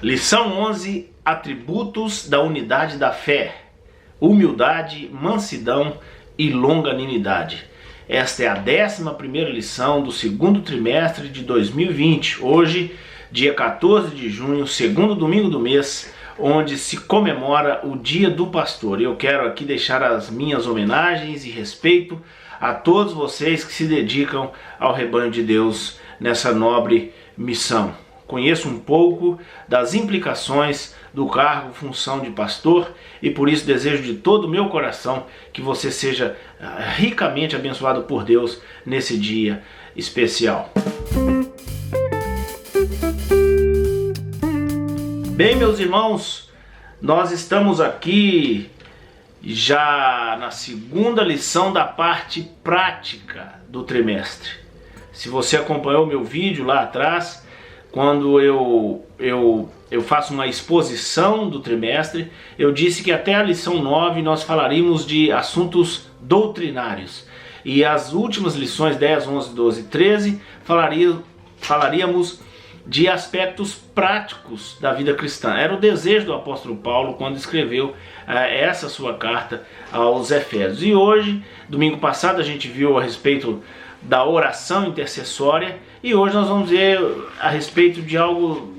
Lição 11, atributos da unidade da fé: humildade, mansidão e longanimidade. Esta é a 11ª lição do segundo trimestre de 2020, hoje, dia 14 de junho, segundo domingo do mês, onde se comemora o Dia do Pastor. Eu quero aqui deixar as minhas homenagens e respeito a todos vocês que se dedicam ao rebanho de Deus nessa nobre missão. Conheço um pouco das implicações do cargo, função de pastor, e por isso desejo de todo o meu coração que você seja ricamente abençoado por Deus nesse dia especial. Bem, meus irmãos, nós estamos aqui já na segunda lição da parte prática do trimestre. Se você acompanhou meu vídeo lá atrás, quando eu faço uma exposição do trimestre, eu disse que até a lição 9 nós falaríamos de assuntos doutrinários. E as últimas lições 10, 11, 12 e 13 falaríamos de aspectos práticos da vida cristã. Era o desejo do apóstolo Paulo quando escreveu essa sua carta aos Efésios. E hoje, domingo passado, a gente viu a respeito da oração intercessória, e hoje nós vamos ver a respeito de algo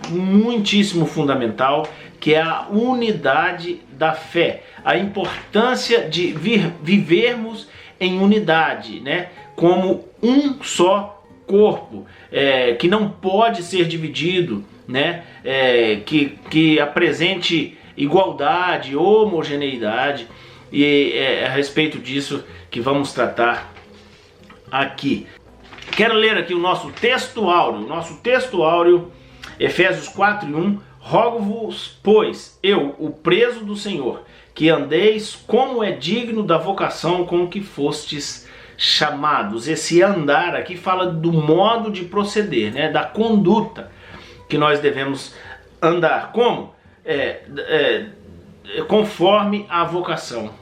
muitíssimo fundamental, que é a unidade da fé, a importância de vivermos em unidade, né? Como um só corpo, que não pode ser dividido, né? Que apresente igualdade, homogeneidade, e é a respeito disso que vamos tratar aqui. Quero ler aqui o nosso texto áureo, Efésios 4:1. Rogo-vos, pois, eu, o preso do Senhor, que andeis como é digno da vocação com que fostes chamados. Esse andar aqui fala do modo de proceder, né? Da conduta que nós devemos andar. Como? Conforme a vocação,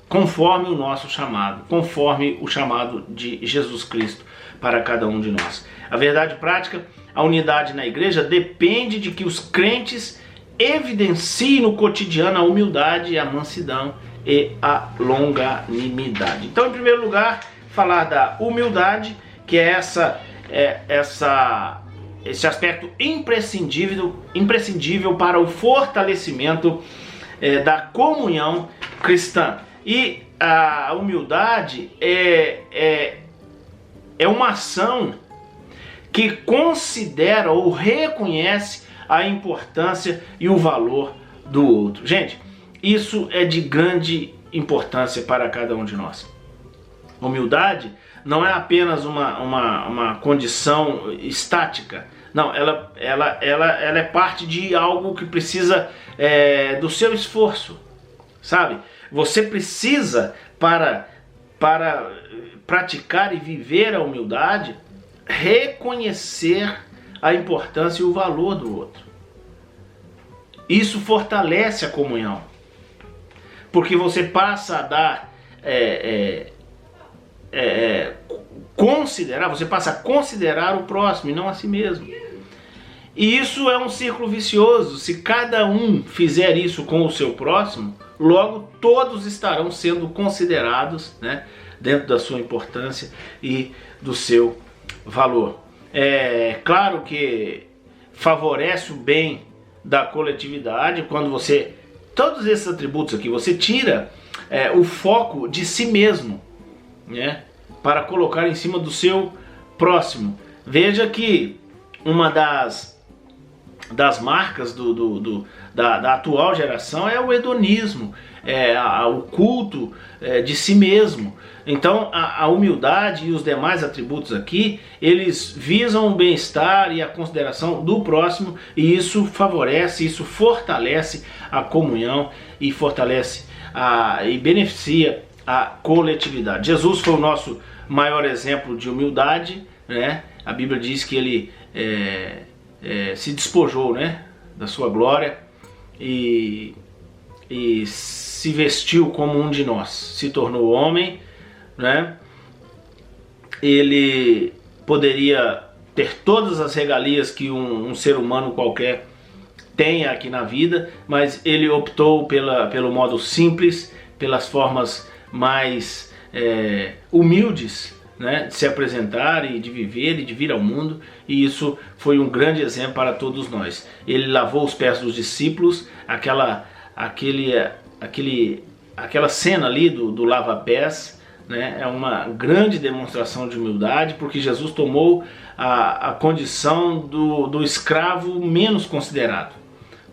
conforme o nosso chamado, conforme o chamado de Jesus Cristo para cada um de nós. A verdade prática: a unidade na igreja depende de que os crentes evidenciem no cotidiano a humildade, a mansidão e a longanimidade. Então, em primeiro lugar, falar da humildade, que é esse aspecto imprescindível para o fortalecimento da comunhão cristã. E a humildade é uma ação que considera ou reconhece a importância e o valor do outro. Gente, isso é de grande importância para cada um de nós. Humildade não é apenas uma condição estática. Não, ela é parte de algo que precisa do seu esforço, sabe? Você precisa, para praticar e viver a humildade, reconhecer a importância e o valor do outro. Isso fortalece a comunhão, porque você passa a dar você passa a considerar o próximo e não a si mesmo. E isso é um círculo vicioso. Se cada um fizer isso com o seu próximo, logo todos estarão sendo considerados, né, dentro da sua importância e do seu valor. É claro que favorece o bem da coletividade quando todos esses atributos aqui, você tira o foco de si mesmo, né, para colocar em cima do seu próximo. Veja que uma das marcas da atual geração é o hedonismo, o culto de si mesmo. Então a humildade e os demais atributos aqui, eles visam o bem-estar e a consideração do próximo, e isso favorece, isso fortalece a comunhão e fortalece e beneficia a coletividade. Jesus foi o nosso maior exemplo de humildade, né? A Bíblia diz que ele se despojou, né, da sua glória e se vestiu como um de nós, se tornou homem, né? Ele poderia ter todas as regalias que um ser humano qualquer tenha aqui na vida, mas ele optou pelo modo simples, pelas formas mais humildes, né, de se apresentar e de viver e de vir ao mundo, e isso foi um grande exemplo para todos nós. Ele lavou os pés dos discípulos, aquela cena ali do lava-pés, né, é uma grande demonstração de humildade, porque Jesus tomou a condição do escravo menos considerado,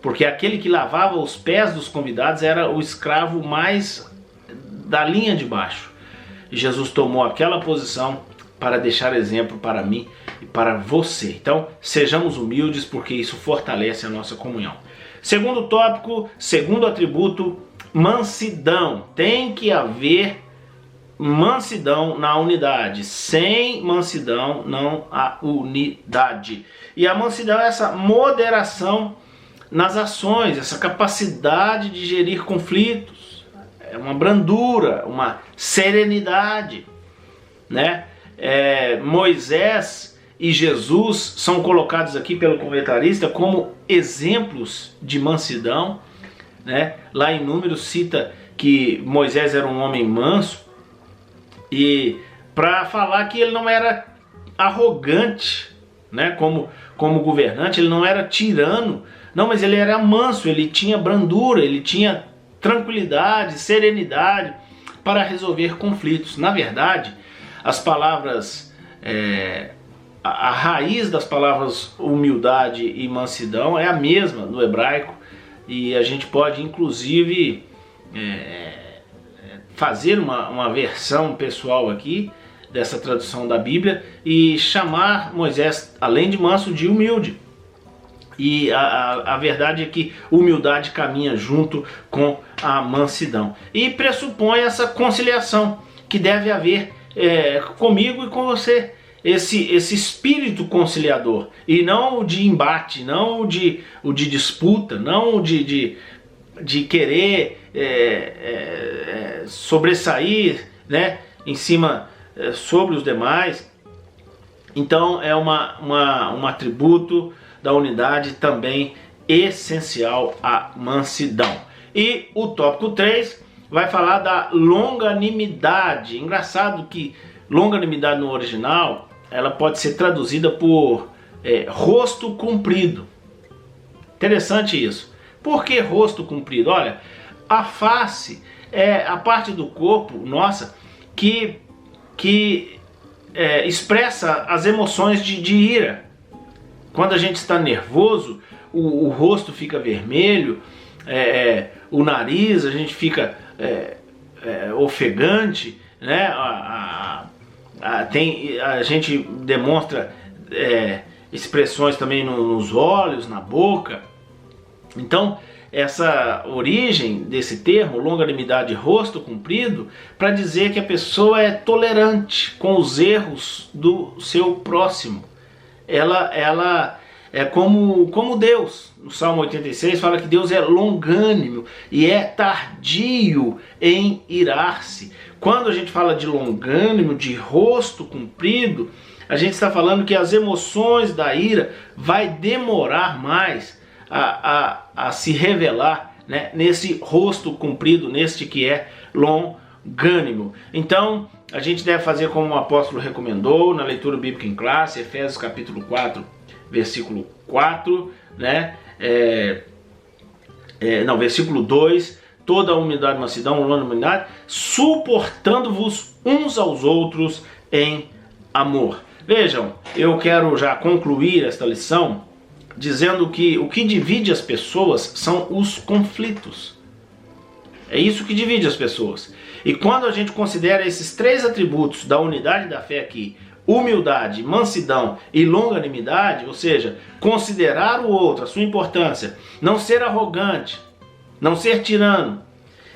porque aquele que lavava os pés dos convidados era o escravo mais da linha de baixo. E Jesus tomou aquela posição para deixar exemplo para mim e para você. Então, sejamos humildes, porque isso fortalece a nossa comunhão. Segundo tópico, segundo atributo, mansidão. Tem que haver mansidão na unidade. Sem mansidão não há unidade. E a mansidão é essa moderação nas ações, essa capacidade de gerir conflitos. É uma brandura, uma serenidade, né? Moisés e Jesus são colocados aqui pelo comentarista como exemplos de mansidão, né? Lá em Números cita que Moisés era um homem manso, e para falar que ele não era arrogante, né? Como governante, ele não era tirano, não, mas ele era manso, ele tinha brandura, ele tinha tranquilidade, serenidade para resolver conflitos. Na verdade, as palavras, a raiz das palavras humildade e mansidão é a mesma no hebraico, e a gente pode inclusive fazer uma versão pessoal aqui dessa tradução da Bíblia e chamar Moisés, além de manso, de humilde. E a verdade é que humildade caminha junto com a mansidão. E pressupõe essa conciliação que deve haver comigo e com você. Esse espírito conciliador. E não o de embate, não o de disputa, não o de querer sobressair, né, em cima sobre os demais. Então é um atributo da unidade também essencial, a mansidão. E o tópico 3 vai falar da longanimidade. Engraçado que longanimidade no original, ela pode ser traduzida por rosto comprido. Interessante isso. Por que rosto comprido? Olha, a face é a parte do corpo nossa que expressa as emoções de ira. Quando a gente está nervoso, o rosto fica vermelho, o nariz, a gente fica ofegante, né? A gente demonstra expressões também nos olhos, na boca. Então, essa origem desse termo, longanimidade, rosto comprido, para dizer que a pessoa é tolerante com os erros do seu próximo. Ela é como Deus. No Salmo 86 fala que Deus é longânimo e é tardio em irar-se. Quando a gente fala de longânimo, de rosto comprido, a gente está falando que as emoções da ira vai demorar mais a se revelar, né, nesse rosto comprido, neste que é longânimo. Então, a gente deve fazer como o apóstolo recomendou na leitura bíblica em classe, Efésios capítulo 4, versículo 4, né? Versículo 2, toda a humildade, mansidão, longanimidade, suportando-vos uns aos outros em amor. Vejam, eu quero já concluir esta lição dizendo que o que divide as pessoas são os conflitos. É isso que divide as pessoas. E quando a gente considera esses 3 atributos da unidade da fé aqui, humildade, mansidão e longanimidade, ou seja, considerar o outro, a sua importância, não ser arrogante, não ser tirano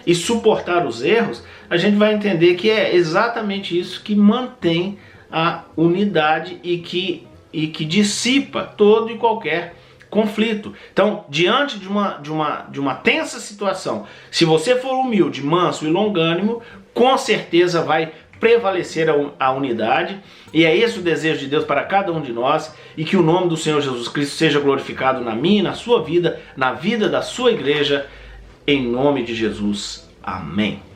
e suportar os erros, a gente vai entender que é exatamente isso que mantém a unidade e que dissipa todo e qualquer conflito. Então, diante de uma tensa situação, se você for humilde, manso e longânimo, com certeza vai prevalecer a unidade, e é esse o desejo de Deus para cada um de nós, e que o nome do Senhor Jesus Cristo seja glorificado na minha e na sua vida, na vida da sua igreja, em nome de Jesus. Amém.